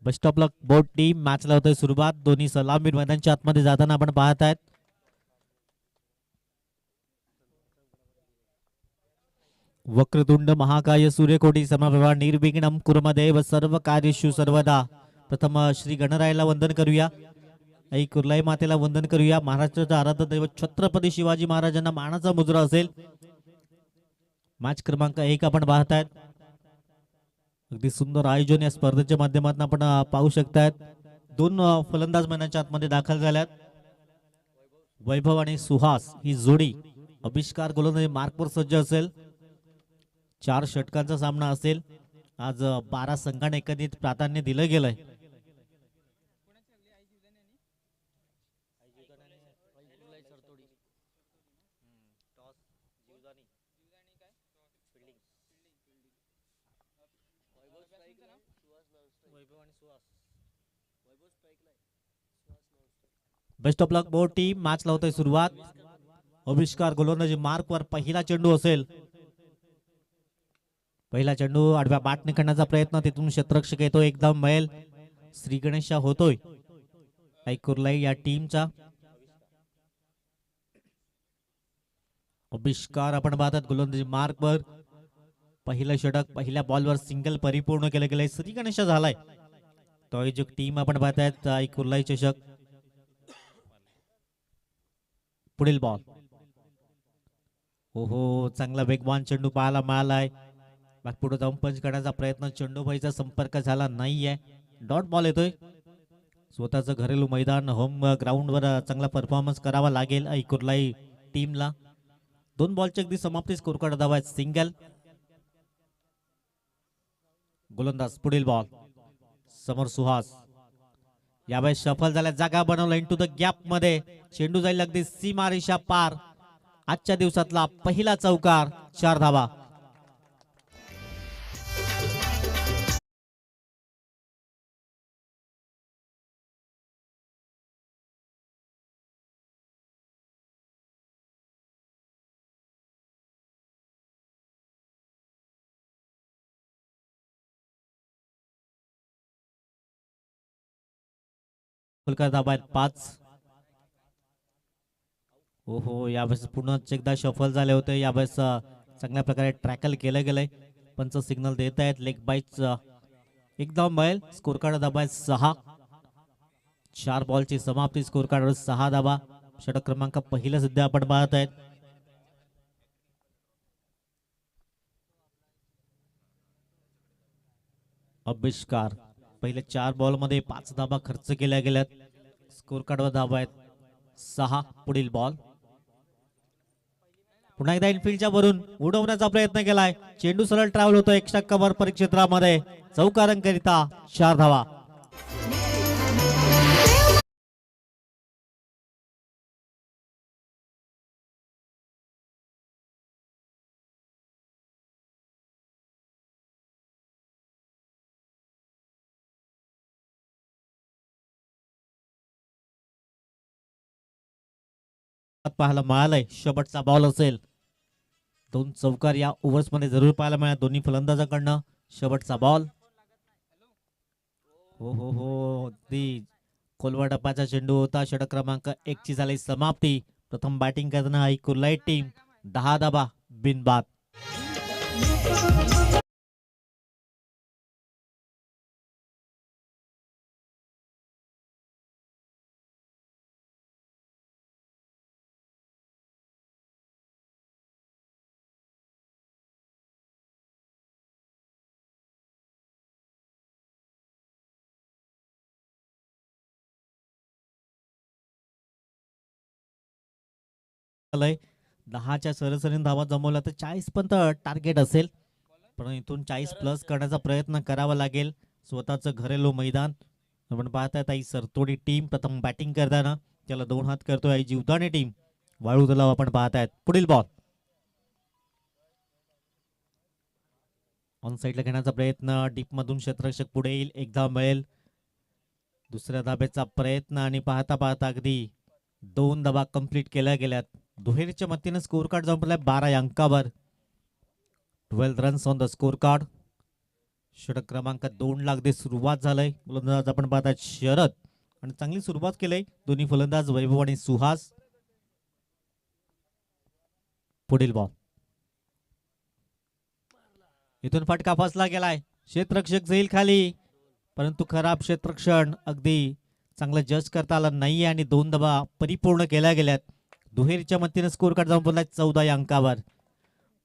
Best of luck both team. मॅचला होतोय सुरुवात. दोन्ही सलामीर मैदानच्या आतमध्ये जाताना आपण पाहत आहेत. वक्रतुंड महाकाय सूर्यकोटी समप्रभा निर्विघ्नं कुर्मदेव सर्व कार्येषु सर्वदा. प्रथम श्री गणरायाला वंदन करूया. आई कुर्लाई मातेला वंदन करूया. महाराष्ट्राचा आराध्य दैवत छत्रपती शिवाजी महाराजांना मानाचा मुजरा असेल. मॅच क्रमांक 1 आपण पाहतायत. अगदी सुंदर आयोजन या स्पर्धेच्या माध्यमातून आपण पाहू शकतायत. दोन फलंदाज मैदानाच्या आतमध्ये दाखल झाल्यात. वैभव आणि सुहास ही जोडी अभिष्कार गोलंदाजी मार्कवर सज्ज असेल. 4 षटकांचा सामना असेल. आज 12 संघांना एकत्रित प्राधान्य दिलं गेलंय. Best of luck both team. Match लावतोय सुरुवात. अभिष्कार गोलंदाजी मार्कवर पहिला चेंडू असेल. पहिला चेंडू आडव्या बॅटने करण्याचा प्रयत्न. तिथून क्षेत्ररक्षक येतो एकदम मैल. श्री गणेशा होतोय कुर्लाई या टीमचा. अभिष्कार आपण पाहतात गोलंदाजी मार्कवर. पहिलं षटक पहिल्या बॉलवर सिंगल परिपूर्ण केलं गेलंय. श्री गणेशा झालाय. तो आयोजक टीम आपण पाहतायत कुर्लाई चषक. पुढील बॉल. हो चांगला वेगवान चेंडू पाहायला मिळालाय. पुढे जाऊन पंच करण्याचा प्रयत्न. चेंडूबाईचा संपर्क झाला नाहीये. डॉट बॉल येतोय. स्वतःचं घरेलू मैदान होम ग्राउंडवर चांगला परफॉर्मन्स करावा लागेल कुर्लाई टीमला. 2 बॉलची अगदी समाप्ती. स्कोर कार्ड धावा आहेत. सिंगल. गोलंदाज पुढील बॉल. समोर सुहास. यावेळेस सफल झाल्या. जागा बनवला इनटू द गॅप मध्ये. चेंडू जाईल अगदी सीमारेषा पार. आजच्या दिवसातला पहिला चौकार. 4 धावा. धाबा आहेत 5. हो यावेळेस पुन्हा एकदा सफल झाले होते. यावेळेस चांगल्या प्रकारे ट्रॅकल केलं गेलंय. पंच सिग्नल देत आहेत. लेग बाईच एकदम बैल. स्कोर कार्ड धाबा आहेत 6. 4 बॉलची समाप्ती. स्कोर कार्डवर 6 धाबा. षटक क्रमांक पहिला सध्या आपण पाहत आहेत. अभिष्कार पहिले 4 बॉल मध्ये 5 धाबा खर्च केल्या गेल्यात. स्कोर कार्डवर धाबा आहेत 6. पुढील बॉल. पुन्हा एकदा इनफिल्डच्या वरून उडवण्याचा प्रयत्न केलाय. चेंडू सरळ ट्रॅव्हल होतो एक्स्ट्रा कव्हर परिक्षेत्रामध्ये. चौकारांकरिता 4 धावा. पाहायला मिळालंय. शेवटचा बॉल असेल. 2 चौकार या ओव्हर्स मध्ये जरूर पाहायला मिळाला दोन्ही फलंदाजांकडनं. शेवटचा बॉल. हो ती कोलवा डब्याचा चेंडू होता. षटक क्रमांक 1 ची झाली समाप्ती. प्रथम बॅटिंग करताना कुर्लाई टीम 10 धाबा बिनबाद. आलंय 10च्या सरासरीने धावा जमवला तर 40 पर्यंत टार्गेट असेल. पण इथून 40 प्लस करण्याचा प्रयत्न करावा लागेल. स्वतःचं घरेलू मैदान. आपण पाहताय आई सरतोडी टीम प्रथम बॅटिंग करताना त्याला 2 हात करतोय आई जीवदानी टीम वाळू तलाव आपण पाहतायत. पुढील बॉल. ऑन साईडला घेण्याचा प्रयत्न. डीप मधून क्षेत्ररक्षक पुढे येईल. एकदा मिळेल. दुसऱ्या धाब्याचा प्रयत्न आणि पाहता पाहता अगदी 2 धाबा कंप्लीट केल्या गेल्यात. दुहेरीच्या मतीने स्कोर कार्ड जमलाय 12 अंकावर. 12 runs on the scorecard. षटक क्रमांक 2 ला अगदी सुरुवात झालंय. फलंदाज आपण पाहतात शरद आणि चांगली सुरुवात केली दोन्ही फलंदाज वैभव आणि सुहास. पुढील बॉल इथून फटका फसला गेलाय. क्षेत्ररक्षक जाईल खाली, परंतु खराब क्षेत्ररक्षण अगदी चांगलं जज करता आलं नाहीये आणि 2 धावा परिपूर्ण केल्या गेल्यात. दुहेरीच्या मदतीने स्कोर कार्ड जाऊन बोललाय 14 या अंकावर.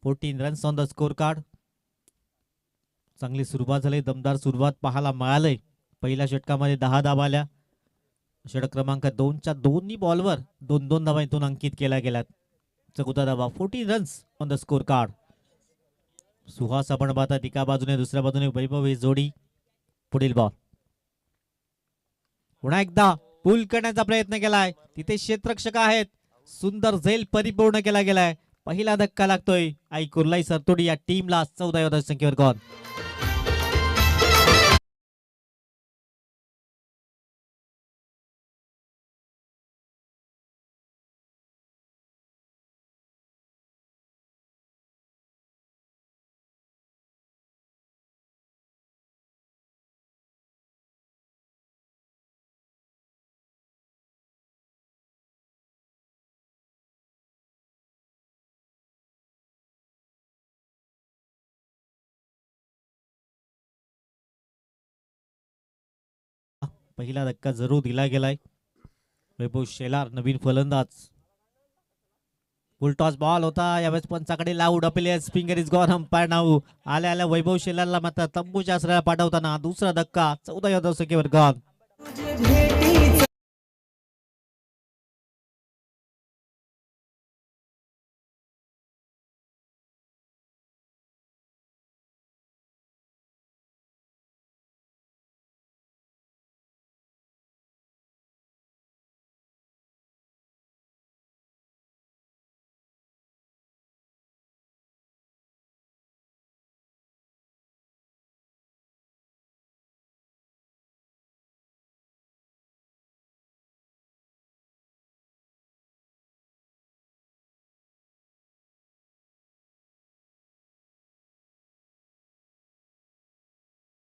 14 runs on the score card. चांगली सुरुवात झाली, दमदार सुरुवात पाहायला मिळालंय. पहिल्या षटकामध्ये 10 धावा आल्या. षटक क्रमांक 2च्या दोन्ही बॉलवर 2-2 धावा इथून अंकित केल्या गेल्यात. 14 धावा, 14 runs on the score card. Suhas आपण पाहतात एका बाजूने, दुसऱ्या बाजूने वैभव ही जोडी. पुढील बॉल पुन्हा एकदा पुल करण्याचा प्रयत्न केलाय. तिथे क्षेत्ररक्षक आहेत. सुंदर झेल परिपूर्ण केला गेलाय. पहिला धक्का लागतोय आई कुर्लाई सरतोडी या टीमला. 14 या संख्येवर गॉन. पहिला धक्का जरूर दिला गेलाय. वैभव शेलार नवीन फलंदाज. फुलटॉस बॉल होता यावेळेस पंचाकडे loud appeal. Springer is gone. Umpire now आल्या आल्या वैभव शेलारला मात्र तंबूच्या आश्रयाला पाठवताना दुसरा धक्का. 14 या संख्येवर गॉन.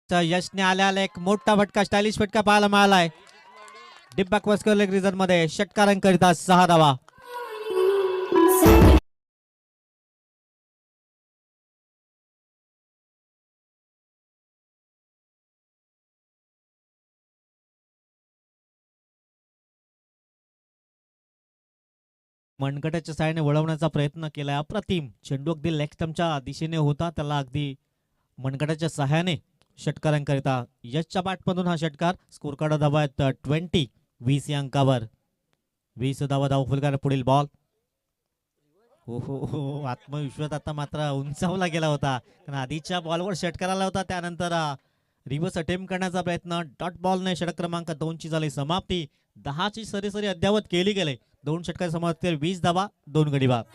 यशने आल्या आल्या एक मोठा फटका, स्टायलिश फटका पाहायला मिळालाय. डिब्बॅक वस्कर लेग रिझन मध्ये षटकारांकरिता 6 धावा. मनगटाच्या साहाय्याने वळवण्याचा प्रयत्न केलाय. अप्रतिम चेंडू अगदी लेग स्टंपच्या दिशेने होता, त्याला अगदी मनगटाच्या सहाय्याने षटकारांकरिता यशच्या बॅटमधून हा षटकार. स्कोर कार्ड धावा आहेत 20. 20 या अंकावर. 20 धावा धाव फुलकार. पुढील बॉल. हो हो हो, आत्मविश्वास आता मात्र उंचावला गेला होता, कारण आधीच्या बॉलवर षटकार आला होता. त्यानंतर रिव्हर्स अटेम्प्ट करण्याचा प्रयत्न. डॉट बॉलने षटक क्रमांक 2 ची झाली समाप्ती. 10 ची सरासरी अद्यावत केली गेली. 2 षटकार समाप्ती, 20 धावा 2 गडी बाद.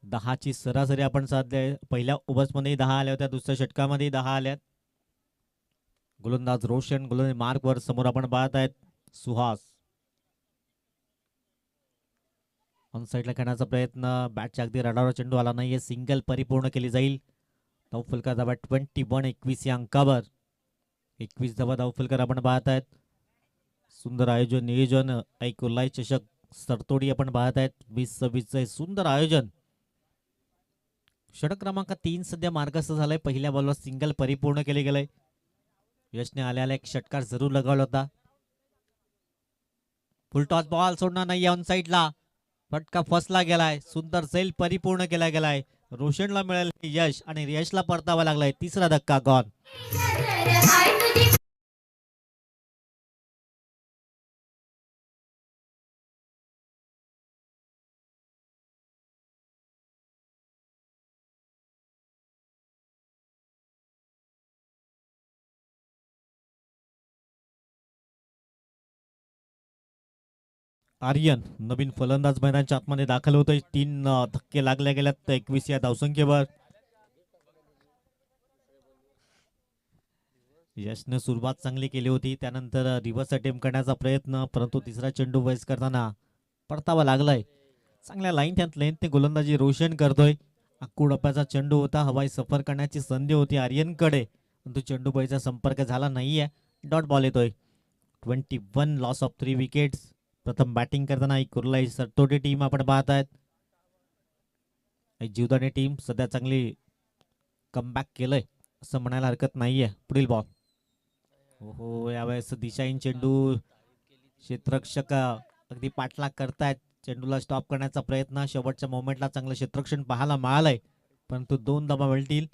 दहाची सरासरी आपण साधले. पहिल्या ओव्हर्समध्ये 10 आल्या होत्या, दुसऱ्या षटकामध्ये 10 आल्यात. गोलंदाज रोशन, गोलंदाज मार्कवर समोर आपण पाहत आहेत सुहास. ऑन साईडला खेळण्याचा प्रयत्न. बॅटच्या अगदी रडावर चेंडू आला नाहीये. सिंगल परिपूर्ण केली जाईल. धावफलका धावा 21. 21 या अंकावर. 21 धावा धावफलकर आपण पाहत आहेत. सुंदर आयोजन नियोजन. ऐकुर्लाई चषक सरतोडी आपण पाहत आहेत. 20-26 सुंदर आयोजन. षटक क्रमांक 3 सध्या मार्गस्थ झालाय. पहिल्या बॉलवर सिंगल परिपूर्ण केले गेले. यशने आल्याला एक षटकार जरूर लगावला होता. फुलटॉस बॉल सोडणार नाही ऑन साईडला. फटका फसला गेलाय. सुंदर सेल परिपूर्ण केला गेलाय. रोशनला मिळेल यश आणि यशला परतावा लागलाय. तिसरा धक्का गॉन. आर्यन नवीन फलंदाज मैदानाच्या आतमध्ये दाखल होतोय. 3 धक्के लागले गेल्यात 21 या धावसंख्येवर. यशने सुरुवात चांगली केली होती, त्यानंतर रिव्हर्स अटेम्प्ट करण्याचा प्रयत्न, परंतु तिसरा चेंडू वेस्ट करताना परतावा लागलाय. चांगल्या लाईन त्यात लेंथने गोलंदाजी रोशन करतोय. अक्कू डप्प्याचा चेंडू होता, हवाई सफर करण्याची संधी होती आर्यनकडे, परंतु चेंडू बाईचा संपर्क झाला नाहीये. डॉट बॉल येतोय. 21 लॉस ऑफ 3 विकेट्स. प्रथम बॅटिंग करताना एक कुर्लाई सरतोटी टीम आपण पाहत आहेत. जीवदानी टीम सध्या चांगली कमबॅक केलंय असं म्हणायला हरकत नाहीये. पुढील बॉल. हो, यावेळेस दिशाहीन चेंडू. क्षेत्ररक्षक अगदी पाठलाग करतायत. चेंडूला स्टॉप करण्याचा प्रयत्न. शेवटच्या मोमेंटला चांगलं क्षेत्ररक्षण पाहायला मिळालंय, परंतु 2 धावा मिळतील.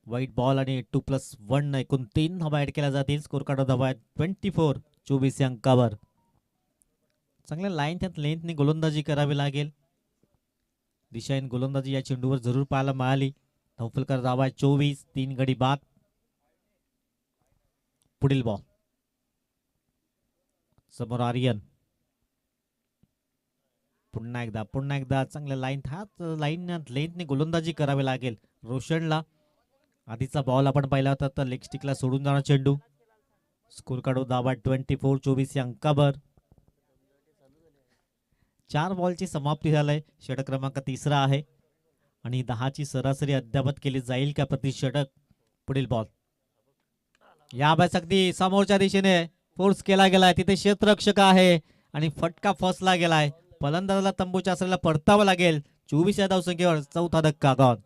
व्हाईट बॉल आणि 2+1 एकूण 3 धावा ऍड केल्या जातील. स्कोर कार्ड धावा आहेत 24. 24 या अंकावर. चांगल्या लाईन त्यात लेंथने गोलंदाजी करावी लागेल. दिशाहीन गोलंदाजी या चेंडूवर जरूर पाहायला मिळाली. धावफलकर धावा आहे 24. 3 गडी बाद. पुढील बॉल. समोर आर्यन. पुन्हा एकदा चांगल्या लाईन लेंथने गोलंदाजी करावी लागेल रोशनला. आधीचा बॉल आपण पाहिला होता तर लेग स्टिकला सोडून जाणार चेंडू. स्कोर काढू धावा 24. 24 या अंकावर. 4 बॉलची समाप्ती झालंय. षटक क्रमांक 3 आहे आणि 10ची सरासरी अद्यावत केली जाईल का प्रति षटक. पुढील बॉल. या अभ्यास अगदी समोरच्या दिशेने फोर्स केला गेलाय. तिथे क्षेत्ररक्षक आहे आणि फटका फसला गेलाय. फलंदाजाला तंबूच्या आसऱ्याला परतावं लागेल. 24 या धावसंख्येवर चौथा धक्का गॉन.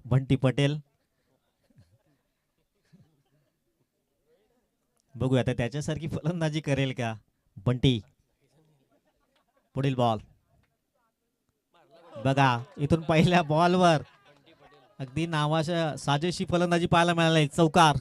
बंटी पटेल. बघूया आता त्याच्यासारखी फलंदाजी करेल का बंटी. पुढील बॉल. बघा इथून पहिल्या बॉलवर अगदी नावाच्या साजेशी फलंदाजी पाहायला मिळाली. चौकार.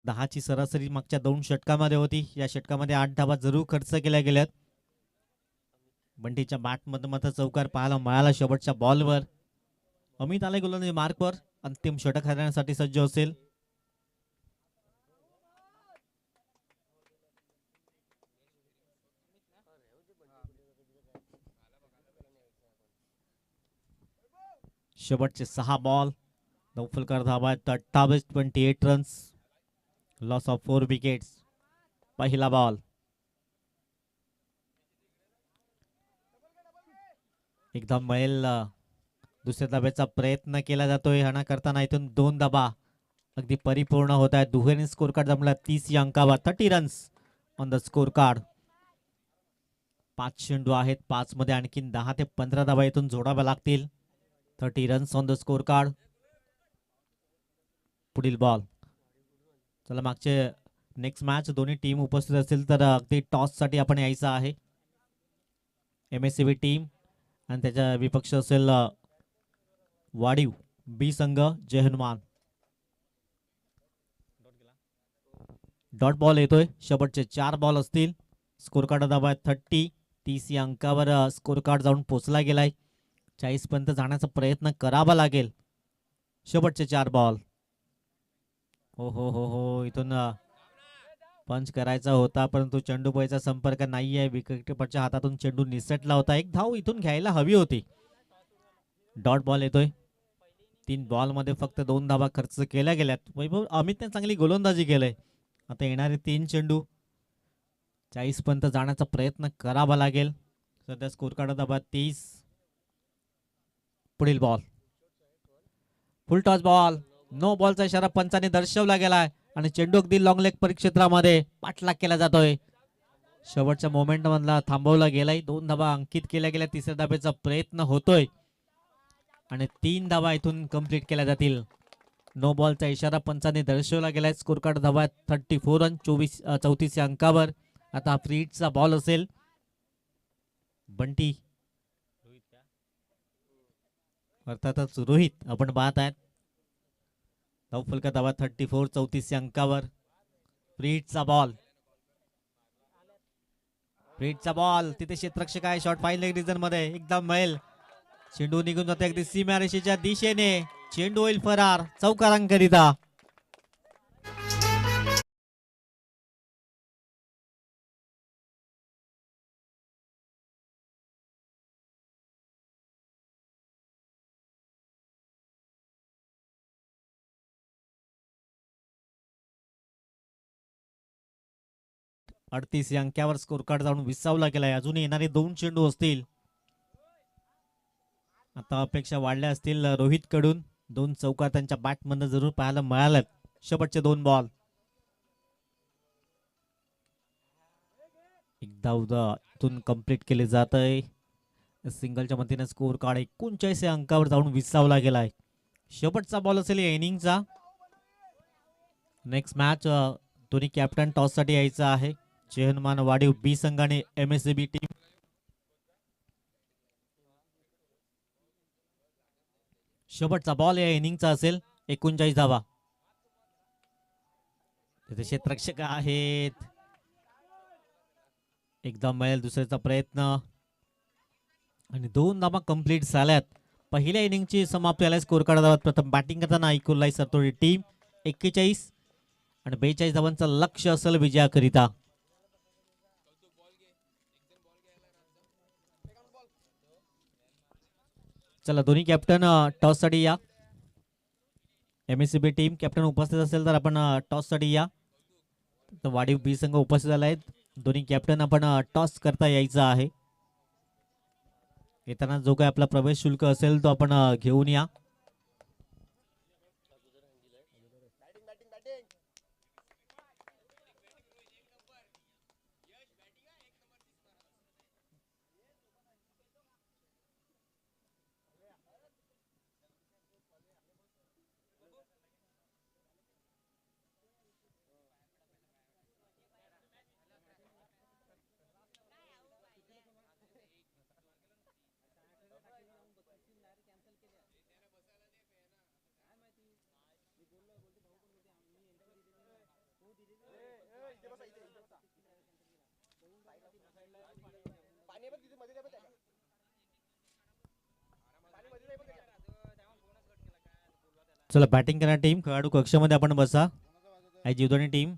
दहाची सरासरी मागच्या 2 षटकामध्ये होती. या षटकामध्ये 8 धावा जरूर खर्च केल्या गेल्यात. बंटीच्या बॅटमध्ये मात्र चौकार पाहायला मिळाला शेवटच्या बॉलवर. अमित आले गोलंदाजी मार्कवर. अंतिम षटक हाणण्यासाठी सज्ज असेल. शेवटचे 6 बॉल. धावफलकर धावा 28. 28 रन्स. Loss of 4 wickets. पहिला बॉल. एकदम मिळेल. दुसऱ्या धाब्याचा प्रयत्न केला जातोय. हाणा करताना इथून 2 धाबा अगदी परिपूर्ण होत आहेत. दुहेरी स्कोर कार्ड जमला 30 या अंकावर. 30 runs on the score card. 5 चेंडू आहेत. 5 मध्ये आणखीन 10 ते 15 धाबा इथून जोडाव्या लागतील. 30 runs on the score card. पुढील बॉल. चला मागचे नेक्स्ट मॅच दोन्ही टीम उपस्थित असतील तर अगदी टॉस साठी आपण यायचं आहे. MSCB टीम आणि त्याच्या विपक्ष असेल वाडीव बी संघ जय हनुमान. डॉट बॉल येतोय. शेवटचे 4 बॉल असतील. स्कोर कार्ड दाबा 30. 30 या अंकावर स्कोर कार्ड जाऊन पोचला गेलाय. 40 पर्यंत जाण्याचा प्रयत्न करावा लागेल. शेवटचे 4 बॉल. हो हो हो हो इथून पंच करायचा होता परंतु चेंडूबाईचा संपर्क नाहीये. विकेटकीपरच्या हातातून चेंडू निसटला होता. एक धाव इथून घ्यायला हवी होती. डॉट बॉल येतोय. 3 बॉल मध्ये फक्त 2 धावा खर्च केल्या गेल्यात. वैभव अमितने चांगली गोलंदाजी केलंय. आता येणारे 3 चेंडू 40 पर्यंत जाण्याचा प्रयत्न करावा लागेल. सध्या स्कोर कार्ड दाबा 30. पुढील ball full toss ball. No बॉलचा इशारा पंचाने दर्शवला गेलाय आणि चेंडू अगदी लॉंग लेग परिक्षेत्रामध्ये पाठलाग केला जातोय. शेवटच्या मोमेंट मधला थांबवला गेलाय. 2 धाबा अंकित केल्या गेल्या. तिसऱ्या धाब्याचा प्रयत्न होतोय आणि 3 धाबा इथून कंप्लीट केल्या जातील. नो बॉलचा इशारा पंचाने दर्शवला गेलाय. स्कोर कार्ड धाबा 34 रन 34 या अंकावर. आता फ्री हिटचा बॉल असेल. बंटी अर्थातच रोहित आपण पाहत आहेत. धावफलका धाबा 34 34 या अंकावर. फ्री हिटचा बॉल. फ्री हिटचा बॉल तिथे क्षेत्ररक्षक आहे. शॉट फाईन लेग रिजन मध्ये एकदम मैल. चेंडू निघून जाते अगदी सीमारेषेच्या दिशेने. चेंडू होईल फरार चौकारांकरिता. अडतीस या अंकावर स्कोर कार्ड जाऊन विसावला गेलाय. अजून येणारे 2 चेंडू असतील. आता अपेक्षा वाढल्या असतील रोहित कडून. 2 चौकार त्यांच्या बॅट मधून जरूर पाहायला मिळाल्यात. शेवटचे 2 बॉल. एकदा इथून कंप्लीट केले जात आहे. सिंगलच्या मदतीने स्कोर कार्ड 39 या अंकावर जाऊन विसावला गेलाय. शेवटचा बॉल असेल या इनिंगचा. नेक्स्ट मॅच दोन्ही कॅप्टन टॉस साठी यायचा आहे. चेहनमान वाडीव बी संघ आणि MSAB टीम. शेवटचा बॉल या इनिंगचा असेल. 39 धावा. तिथे क्षेत्ररक्षक आहेत. एकदम मैल दुसऱ्याचा प्रयत्न आणि 2 धावा कंप्लीट झाल्यात. पहिल्या इनिंगची समाप्ती आल्या. स्कोर कार्ड धावात प्रथम बॅटिंग करताना ऐकुलाई सरतोडी टीम 41 आणि 42 धावांचं लक्ष असेल विजयाकरिता. चला दोन्ही कॅप्टन टॉस साठी या. MSAB टीम कॅप्टन उपस्थित असेल तर आपण टॉस साठी या. तर वाडीव बी संघ उपस्थित झाला आहेत. दोन्ही कॅप्टन आपण टॉस करता यायचा आहे. येताना जो काही आपला प्रवेश शुल्क असेल तो आपण घेऊन या. चला बॅटिंग करणारी टीम खेळाडू कक्षामध्ये आपण बसा. आई जीवदानी टीम.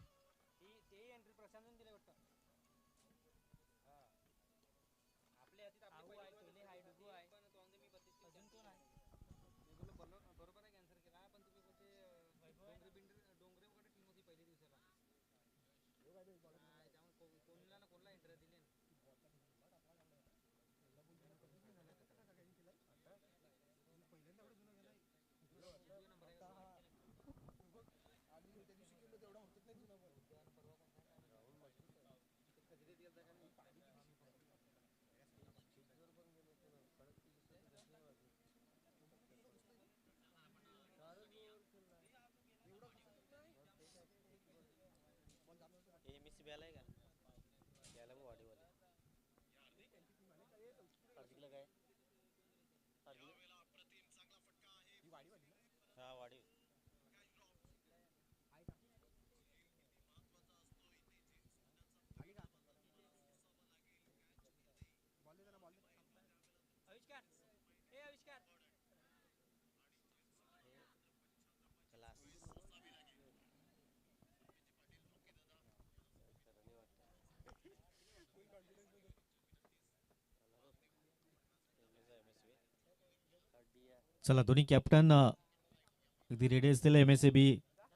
चला दोन्ही कॅप्टन अगदी रेडी असलेले MSAB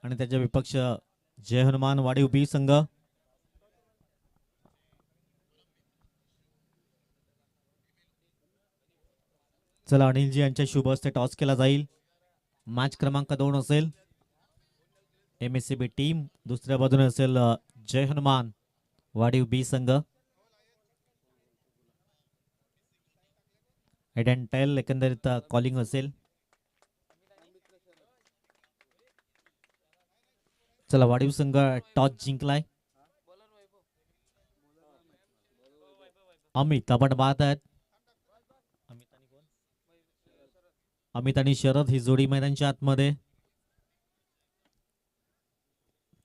आणि त्याच्या विपक्ष जय हनुमान वाढीव बी संघ. चला अनिलजी यांच्या शुभ हस्ते टॉस केला जाईल. मॅच क्रमांक 2 असेल MSCB टीम, दुसऱ्या बाजूने असेल जय हनुमान वाढीव बी संघ. हेड अँड टेल एकंदरीत कॉलिंग असेल. चला वाढीव संघ टॉस जिंकलाय. अमित आपण पाहत आहेत. अमित आणि शरद ही जोडी मैदानच्या आतमध्ये.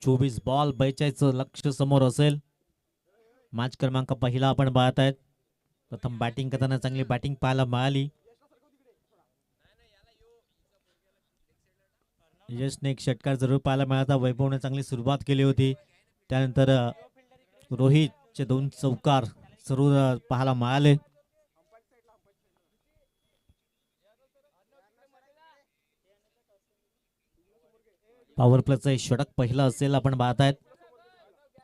24 बॉल 42 लक्ष समोर असेल. मॅच क्रमांक पहिला आपण पाहत आहेत. प्रथम बॅटिंग करताना चांगली बॅटिंग पाहायला मिळाली. यशने एक षटकार जरूर पाहायला मिळाला. वैभवने चांगली सुरुवात केली होती. त्यानंतर रोहितचे 2 चौकार जरूर पाहायला मिळाले. पॉवर प्लेचा षटक पहिला असेल आपण पाहत आहेत.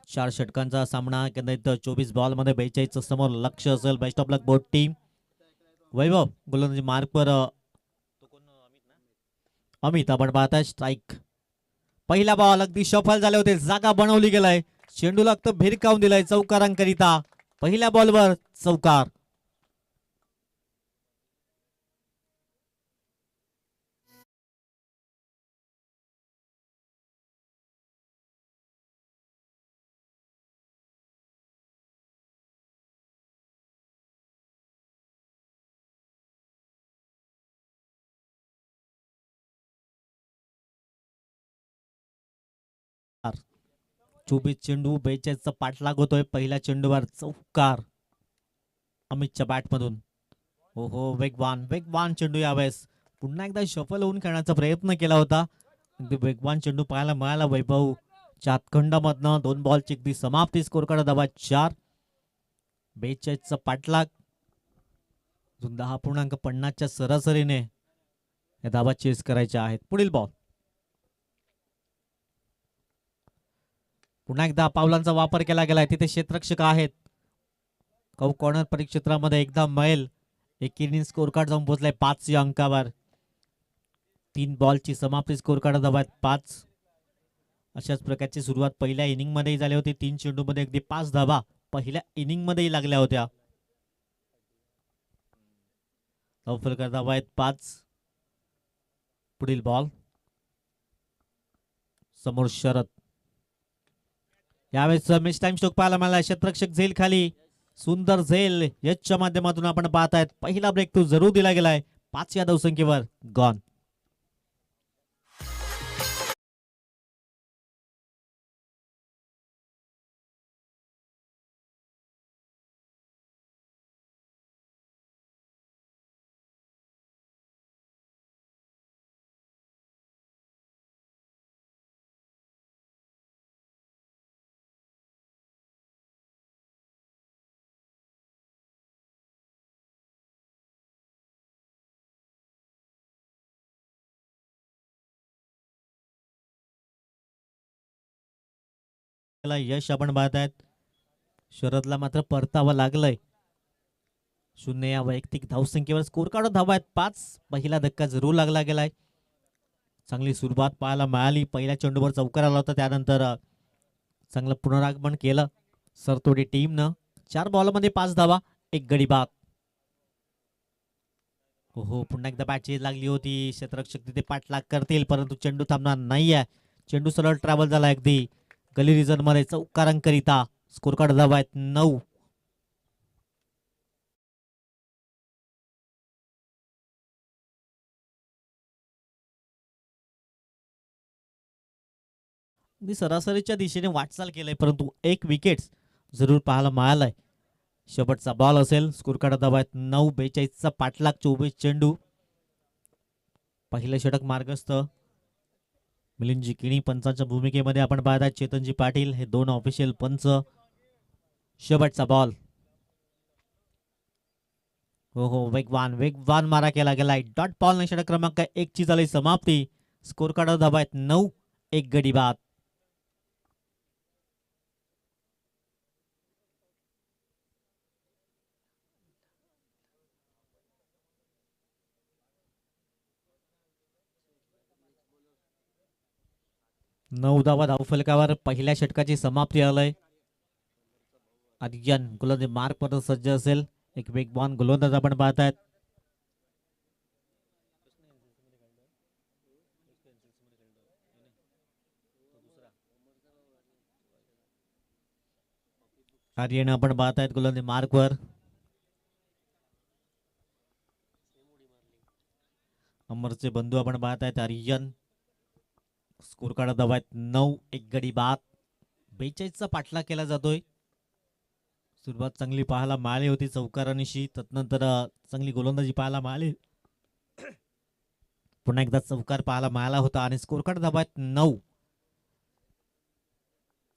4 षटकांचा सामना एकंदरीत 24 बॉल मध्ये 42 समोर लक्ष असेल. Best of luck both team. Vaibhav गोलंदाजी मार्कवर. अमित आपण पाहत आहे. स्ट्राईक. पहिला बॉल अगदी सफल झाले होते. जागा बनवली गेलाय. चेंडूला फक्त भिरकावून दिलाय चौकारांकरिता. पहिल्या बॉलवर चौकार. चोबीस चेंडू 42 पाठलाग होतोय. पहिल्या चेंडूवर चौकार अमितच्या बॅटमधून. हो हो वेगवान वेगवान चेंडू यावेळेस पुन्हा एकदा शफल होऊन खेळण्याचा प्रयत्न केला होता. अगदी वेगवान चेंडू पाहायला मिळाला वैभवच्या हातखंडामधनं. 2 बॉलची अगदी समाप्ती. स्कोर कार्ड धावा 4. 42 पाठलाग. 10.50च्या सरासरीने या धावा चेस करायच्या आहेत. पुढील बॉल. पुन्हा एकदा पावलांचा वापर केला गेलाय. तिथे क्षेत्ररक्षक आहेत. कॉर्नर परिक्षेत्रामध्ये एकदा मैल. एक इनिंग स्कोर कार्ड जाऊन पोहोचलाय 5 या अंकावर. 3 बॉलची समाप्ती. स्कोर कार्ड धावा 5. अशाच प्रकारची सुरुवात पहिल्या इनिंग मध्येही झाली होती. 3 चेंडू मध्ये अगदी 5 धावा पहिल्या इनिंग मध्येही लागल्या होत्या. धावा 5. पुढील बॉल. समोर शरद. यावेळेस मिस टाइम स्ट्रोक पाहायला मिळाला. क्षेत्ररक्षक झेल खाली. सुंदर झेल याच्या माध्यमातून आपण पाहतायत. पहिला ब्रेक तो जरूर दिला गेलाय. 5 या धावसंख्येवर गॉन. यश आपण पाहतायत. शरदला मात्र परतावं लागलंय. 0 या वैयक्तिक धावसंख्येवर स्कोर कार्ड धावा 5. पहिला धक्का जरूर लागला गेलाय. चांगली सुरुवात पाहायला मिळाली. पहिल्या चेंडूवर चौकार आला होता. त्यानंतर चांगलं पुनरागमन केलं सरतोडी टीमनं. 4 बॉलमध्ये 5 धावा 1 गडी बाद. हो पुन्हा एकदा बॅट चेज लागली होती. क्षेत्ररक्षक तिथे पाठलाग करतील परंतु चेंडू थांबणार नाहीये. चेंडू सरळ ट्रॅव्हल झाला अगदी गली रिझन मध्ये चौकारांकरिता. स्कोर कार्ड धावा 9. सरासरीच्या दिशेने वाटचाल केलंय परंतु 1 विकेट जरूर पाहायला मिळालाय. शेवटचा बॉल असेल. स्कोर कार्ड धावा 9. 42 पाठलाग. 24 चेंडू. पहिलं षटक मार्गस्थ. मिलिंदजी किणी पंचांच्या भूमिकेमध्ये आपण पाहताय. चेतनजी पाटील हे 2 ऑफिशियल पंच. शेवटचा बॉल. हो वेगवान वेगवान मारा केला गेलाय. डॉट बॉल षटक क्रमांक 1 ची झाली समाप्ती. स्कोर कार्ड धावा 9. 1 गडी बाद. 9 धावा धावफलकावर पहिल्या षटकाची समाप्ती आलय. आर्यन गोलंदाज मार्क पर सज्ज असेल. एक वेगवान गोलंदाज आपण पाहतायत. आर्यन आपण पाहतायत गोलंदाज मार्कवर. अमरचे बंधू आपण पाहतायत आर्यन. स्कोर कार्ड धावा आहेत 9. एक गडी बाद. 42चा पाठलाग केला जातोय. सुरुवात चांगली पाहायला मिळाली होती चौकारांशी. तदनंतर चांगली गोलंदाजी पाहायला मिळाली. पुन्हा एकदा चौकार पाहायला मिळाला होता आणि स्कोर कार्ड धावा आहेत 9.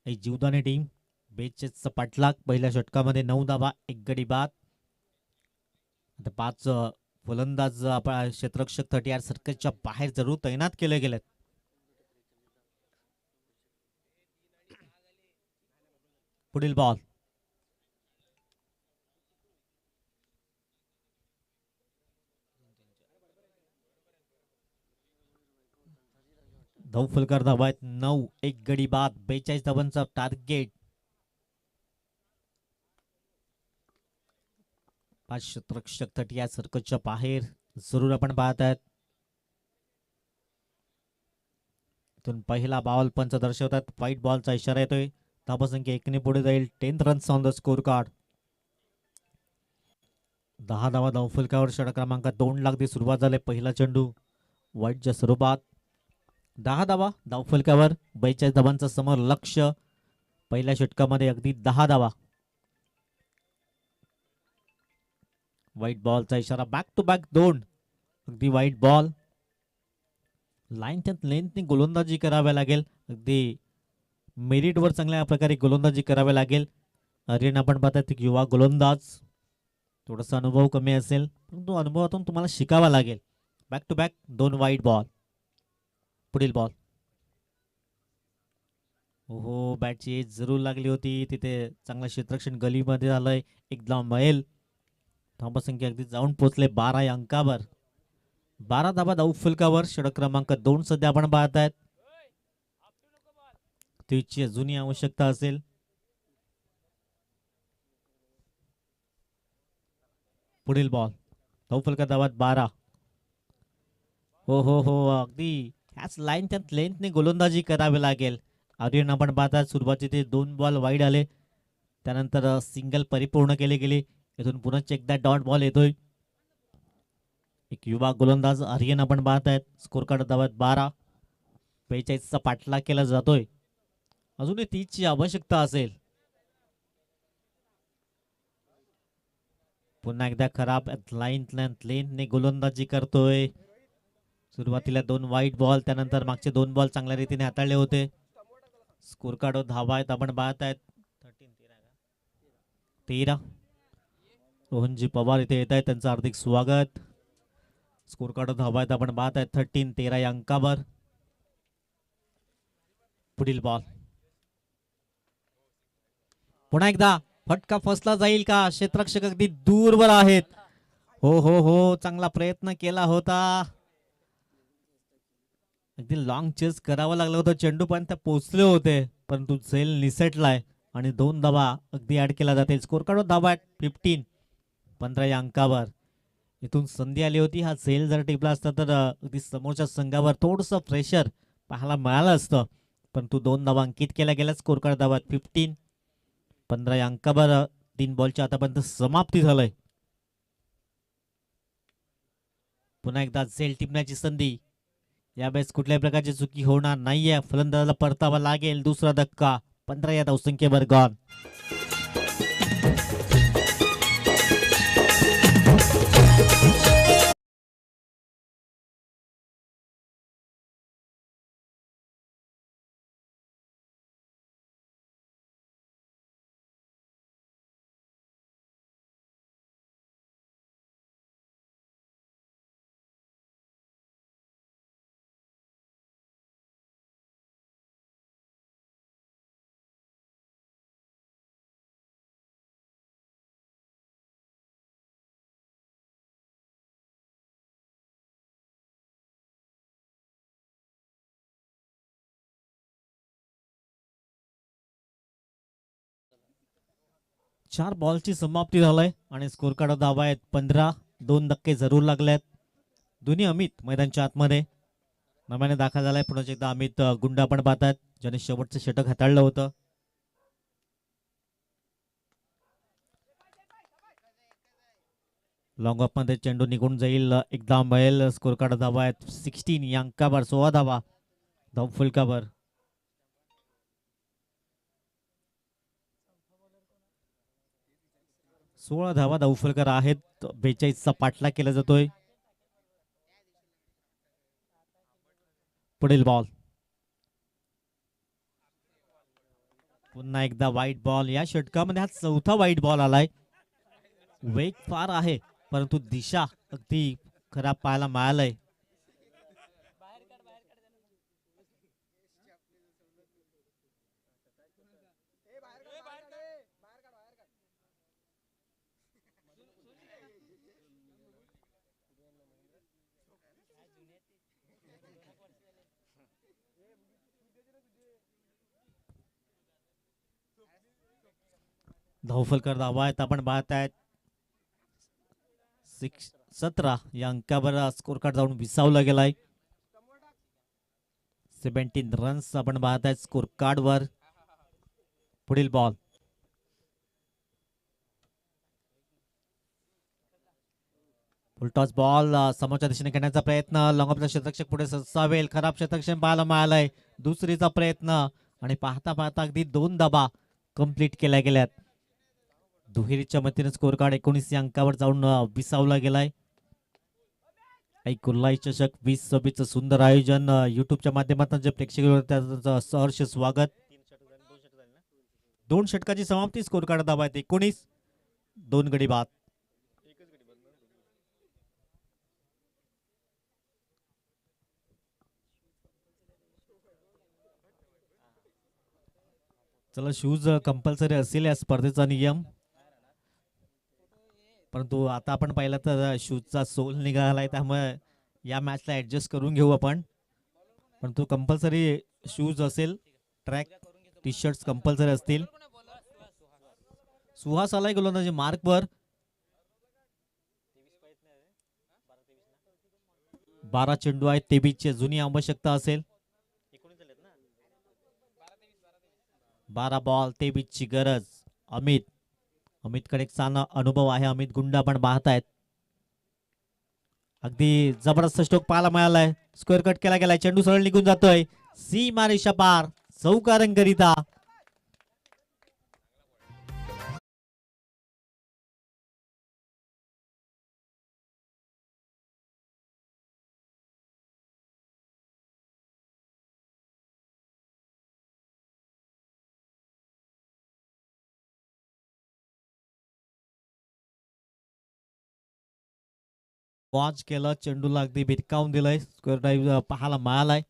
एक जीवदानी टीम. 42चा पाठलाग. पहिल्या षटकामध्ये 9 धावा 1 गडी बाद. आता 5 फलंदाज आपण क्षेत्ररक्षक 38 सर्कलच्या बाहेर जरूर तैनात केले गेलेत. पुढील बॉल. धावफलकार धावा आहेत 9. एक गडी बाद. 42 धावांचा टार्गेट. 5 क्षेत्ररक्षक 38 सर्कलच्या बाहेर जरूर आपण पाहतायत. इथून पहिला बॉल पंच दर्शवतात. व्हाईट बॉलचा इशारा येतोय. धावसंख्या 1 पुढे जाईल. 10 runs on the score card. 10 धावा धावफलकावर. षटक क्रमांक 2 ला अगदी सुरुवात झाली. पहिला चेंडू व्हाईटच्या स्वरूपात. 10 धावा धावफलकावर. 42 धावांचं समोर लक्ष. पहिल्या षटकामध्ये अगदी 10 धावा. व्हाईट बॉलचा इशारा. Back to back 2. अगदी व्हाईट बॉल. लाईन लेंथने गोलंदाजी करावी लागेल. अगदी मेरिटवर चांगल्या प्रकारे गोलंदाजी करावी लागेल. आर्यन आपण पाहतात एक युवा गोलंदाज. थोडासा अनुभव कमी असेल परंतु अनुभवातून तुम्हाला शिकावा लागेल. Back to back 2 white ball. पुढील बॉल. हो बॅटची एज जरूर लागली होती तिथे. चांगलं क्षेत्ररक्षण गलीमध्ये झालंय. एकदा मैल. धावसंख्या अगदी जाऊन पोहोचले 12 या अंकावर. 12 धावा धावफलकावर. षटक क्रमांक 2 सध्या आपण पाहतायत. तिची अजूनही आवश्यकता असेल. पुढील बॉल. धावफलका धावात 12. हो अगदी ह्याच लाईन त्यात लेंथने गोलंदाजी करावी लागेल. आर्यन आपण पाहतात सुरुवातीचे 2 बॉल वाईड आले. त्यानंतर सिंगल परिपूर्ण केले गेले. इथून पुन्हा एकदा डॉट बॉल येतोय. एक युवा गोलंदाज आर्यन आपण पाहतायत. Score card धावात 12. 42चा पाठलाग केला जातोय. अजूनही 30ची आवश्यकता असेल. पुन्हा एकदा खराब लेंथने गोलंदाजी करतोय. सुरुवातीला 2 व्हाईट बॉल. त्यानंतर मागचे 2 बॉल चांगल्या रीतीने हाताळले होते. स्कोर कार्ड धावा आहेत आपण पाहतायत 13. रोहनजी पवार इथे येत आहेत. त्यांचं हार्दिक स्वागत. स्कोर कार्ड धावा आहेत आपण पाहतायत 13 या अंकावर. पुढील बॉल. पुन्हा एकदा फटका फसला जाईल का. क्षेत्ररक्षक अगदी दूरवर आहेत. हो चांगला प्रयत्न केला होता. अगदी लॉंग चेस करावं लागलं होतं. चेंडू पर्यंत पोहोचले होते परंतु झेल निसटलाय आणि 2 धावा अगदी ऍड केला जातील. स्कोर कार्ड धावा 15. 15 या अंकावर. इथून संधी आली होती. हा झेल जर टिपला असता तर अगदी समोरच्या संघावर थोडंसं प्रेशर पाहायला मिळालं असतं परंतु 2 धावा अंकित केल्या गेल्या. स्कोर कार्ड धावा 15. 15 या अंकावर. 3 बॉलच्या आतापर्यंत समाप्ती झालंय. पुन्हा एकदा झेल टिपण्याची संधी. यावेळेस कुठल्याही प्रकारची चुकी होणार नाहीये. फलंदाजाला परतावा लागेल. दुसरा धक्का. 15 या धावसंख्येवर गॉन. 4 बॉलची समाप्ती झालाय आणि स्कोर कार्ड धावा आहेत 15. 2 धक्के जरूर लागलेत. दोन्ही अमित मैदानच्या आतमध्ये नव्याने दाखल झालाय. पुन्हा एकदा अमित गुंड आपण पाहतात ज्याने शेवटचं षटक हाताळलं होतं. लॉंग ऑफ मध्ये चेंडू निघून जाईल. एकदा मिळेल. स्कोर कार्ड धावा आहेत 16 या अंकावर 16 धावा धावफलकावर. सोळा धावा धावफलकर आहेत. 42चा पाठलाग केला जातोय. पुढील बॉल पुन्हा एकदा वाईट बॉल. या षटकामध्ये हा चौथा वाईट बॉल आलाय. वेग फार आहे परंतु दिशा अगदी खराब पाहायला मिळालंय. धावफलकर धावा आहेत आपण पाहत आहेत 17 या अंकावर स्कोर कार्ड जाऊन विसावला गेलाय. 17 रन्स आपण पाहत आहेत स्कोर कार्ड वर. पुढील बॉल फुलटॉस बॉल समोरच्या दिशेने खेळण्याचा प्रयत्न. लॉंगऑफचा क्षेत्ररक्षक पुढे सरसावेल. खराब क्षेत्ररक्षण पाहायला मिळालंय. दुसरीचा प्रयत्न आणि पाहता पाहता अगदी 2 धाबा कंप्लीट केल्या गेल्यात. दुहेरीच्या मतीने स्कोर कार्ड 19 या अंकावर जाऊन विसावला गेलाय. कुर्लाई चषक 2026 सुंदर आयोजन युट्यूबच्या माध्यमातून जे प्रेक्षक त्याचं सहर्ष स्वागत. 2 षटकाची समाप्ती. स्कोर कार्ड धावा आहेत 19. 2 गडी बाद. चला शूज कंपल्सरी असेल या स्पर्धेचा नियम. परंतु आता आपण पाहिलं तर शूजचा सोल निघालाय त्यामुळे या मॅचला ऍडजस्ट करून घेऊ आपण. परंतु कंपल्सरी शूज असेल. ट्रॅक टी शर्ट्स कंपल्सरी असतील. सुहास आलाय गोलंदाजी मार्कवर. 12 चेंडू आहेत. 23 जुनी आवश्यकता असेल. 12 बॉल 23ची गरज. अमितकडे एक चांगला अनुभव आहे. अमित गुंड आपण पाहतायत. अगदी जबरदस्त स्ट्रोक पाहायला मिळालाय. स्क्वेअर कट केला गेलाय. चेंडू सरळ निघून जातोय. सीमा रेषा पार. चौकारंगकरिता वॉच केलं. चेंडूला अगदी भिरकावून दिलंय. स्क्वेअर ड्राईव्ह पाहायला मिळालाय.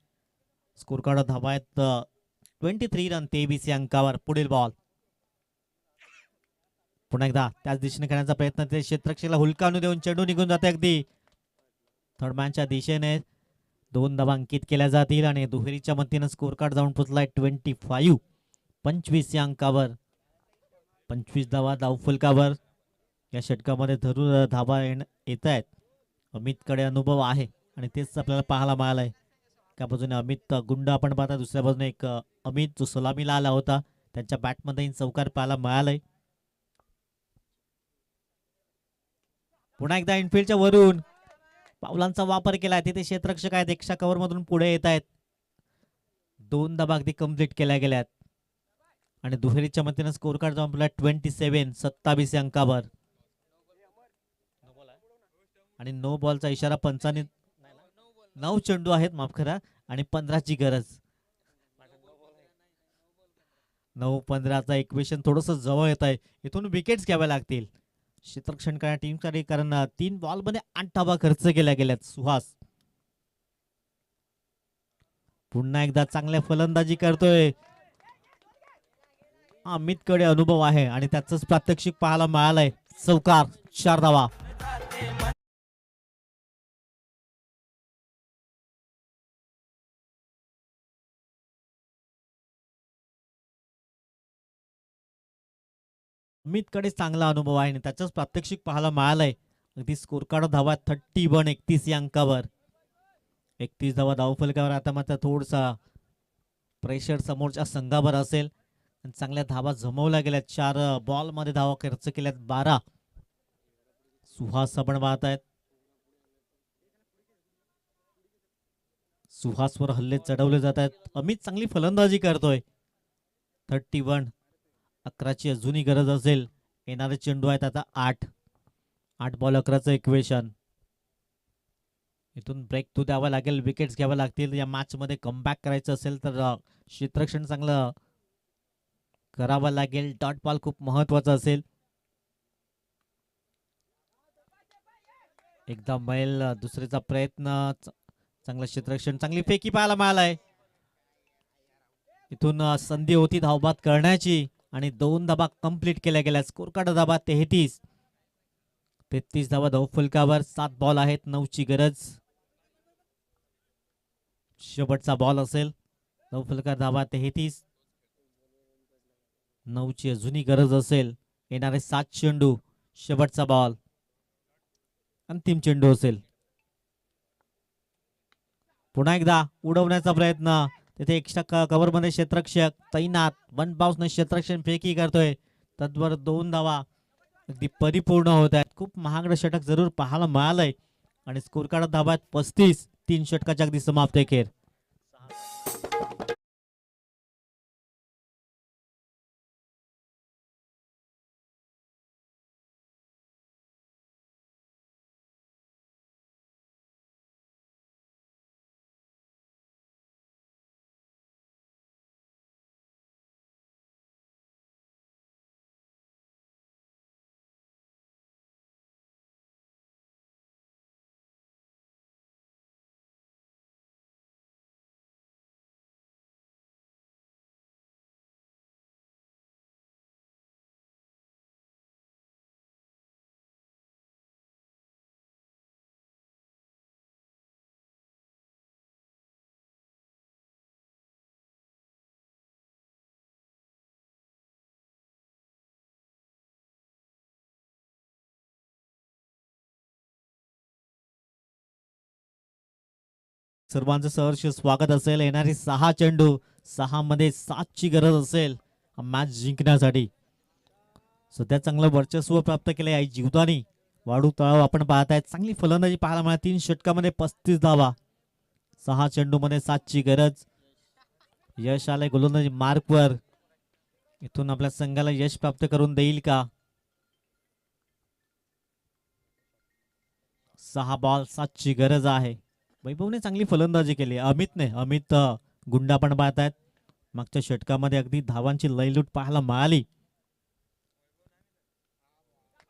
स्कोर कार्ड धावा आहेत 23 रन 23 या अंकावर. पुढील बॉल पुन्हा एकदा त्याच दिशेने खेळण्याचा प्रयत्न. ते क्षेत्ररक्षकाला हुलकावून देऊन चेंडू निघून जाते अगदी थर्डमॅनच्या दिशेने. 2 धावा अंकित केल्या जातील आणि दुहेरीच्या मतीनं स्कोर कार्ड जाऊन पोचलाय 25. 25 या अंकावर. 25 धावा धावफलकावर. या षटकामध्ये धरून धावा येत आहेत. अमितकडे अनुभव आहे आणि तेच आपल्याला पाहायला मिळालंय. एका बाजूने अमित गुंड आपण पाहता. दुसऱ्या बाजूने एक अमित जो सलामीला आला होता. त्यांच्या बॅटमध्ये चौकार पाहायला मिळालाय. पुन्हा एकदा इनफिल्डच्या वरून पावलांचा वापर केलाय. तिथे क्षेत्ररक्षक आहेत. एक्स्ट्रा कव्हर मधून पुढे येत आहेत. 2 धाबा अगदी कंप्लीट केल्या गेल्यात आणि दुहेरीच्या मतीने स्कोर कार्ड जाऊन 27 27 अंकावर. आणि नो बॉलचा इशारा पंचाने. 9 चेंडू आहेत माफ करा आणि 15ची गरज. 9-15चा इक्वेशन थोडस जवळ येत आहे. इथून विकेट्स घ्याव्या लागतील क्षेत्ररक्षण करण्या टीमसाठी कारण 3 बॉल मध्ये 8 धावा खर्च केल्या गेल्यात. सुहास पुन्हा एकदा चांगल्या फलंदाजी करतोय. अमितकडे अनुभव आहे आणि त्याच प्रात्यक्षिक पाहायला मिळालंय. चौकार 4 धावा. अमितकडे चांगला अनुभव आहे आणि त्याचाच प्रात्यक्षिक पाहायला मिळालंय. अगदी स्कोर कार्ड धावा 31-31 या अंकावर. 31 धावा धावफलकावर. आता मात्र थोडसा प्रेशर समोरच्या संघावर असेल. चांगल्या धावा जमवल्या गेल्यात. 4 बॉल मध्ये धावा खर्च केल्यात 12. सुहास आपण पाहत आहेत. सुहासवर हल्ले चढवले जात आहेत. अमित चांगली फलंदाजी करतोय. 31. 11ची अजूनही गरज असेल. येणारे चेंडू आहेत आता 8. 8 बॉल 11चं इक्वेशन. इथून ब्रेक थ्रू द्यावा लागेल. विकेट्स घ्याव्या लागतील. या मॅच मध्ये कमबॅक करायचं असेल तर क्षेत्ररक्षण चांगलं करावं लागेल. डॉट बॉल खूप महत्वाचा असेल. एकदा मैल दुसरीचा प्रयत्न. चांगलं क्षेत्ररक्षण. चांगली फेकी पाहायला मिळालाय. इथून संधी होती धावबाद करण्याची आणि 2 धाबा कंप्लीट केल्या गेल्या. स्कोर कार्ड धाबा 33. 33 धावा धावफलकावर. 7 बॉल आहेत. 9ची गरज. शेवटचा बॉल असेल. धावफलकार धावा 33. 9ची अजूनही गरज असेल. येणारे 7 चेंडू. शेवटचा बॉल. अंतिम चेंडू असेल. पुन्हा एकदा उडवण्याचा प्रयत्न. तिथे एक्स्ट्रा कव्हर मध्ये क्षेत्ररक्षक तैनात. 1 बाउन्सने क्षेत्ररक्षण फेकी करतोय. तद्वर 2 धावा अगदी परिपूर्ण होत आहेत. खूप महागडं षटक जरूर पाहायला मिळालंय आणि स्कोर कार्ड धावा आहेत 35. 3 षटकाच्या अगदी समाप्त एकेर. सर्वांचं सहर्ष स्वागत असेल. येणारे 6 चेंडू. 6 मध्ये 7 ची गरज असेल मॅच जिंकण्यासाठी. सध्या चांगलं वर्चस्व प्राप्त केले आहे जीवदानी. वाढू तळाव आपण पाहतायत. चांगली फलंदाजी पाहायला मिळाली. 3 षटकामध्ये 35 धावा. 6 चेंडू मध्ये 7 ची गरज. यश आलंय गोलंदाजी मार्कवर. इथून आपल्या संघाला यश प्राप्त करून देईल का? 6 बॉल 7 ची गरज आहे. वैभवने चांगली फलंदाजी केली. अमित गुंडा पण पाहतायत. मागच्या षटकामध्ये अगदी धावांची लयलूट पाहायला मिळाली.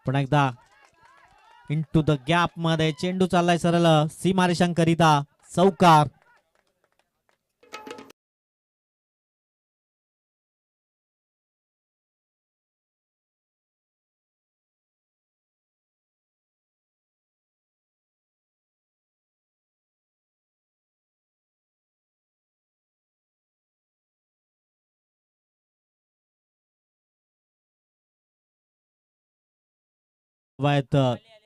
पण एकदा इंटू द गॅप मध्ये चेंडू चाललाय सरळ सीमारेषांकरिता. चौकार. वयात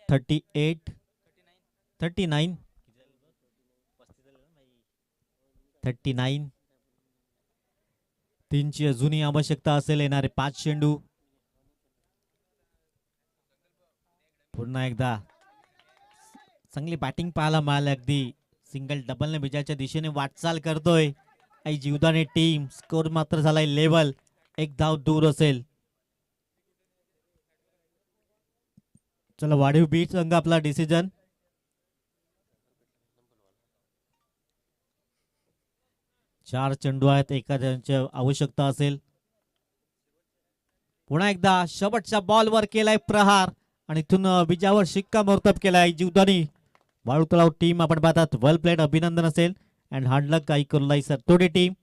38 39 39. 3 ची अजूनही आवश्यकता असेल. येणारे 5 चेंडू. पुन्हा एकदा चांगली बॅटिंग पाहायला मिळाली. अगदी सिंगल डबलने विजयाच्या दिशेने वाटचाल करतोय आई जीवदानी टीम. स्कोर मात्र झालाय लेवल. 1 धाव दूर असेल. चला वाढीव बीट संघ आपला डिसिजन. चार चेंडू आहेत. एखाद्याची आवश्यकता असेल. पुन्हा एकदा शेवटच्या बॉलवर केलाय प्रहार आणि इथून विजयावर शिक्कामोर्तब केलाय जीवदानी वाळू तलाव टीम. आपण पाहतात वेल प्लेड. अभिनंदन असेल अँड हार्ड लक आई कुर्लाई सर तोडे टीम.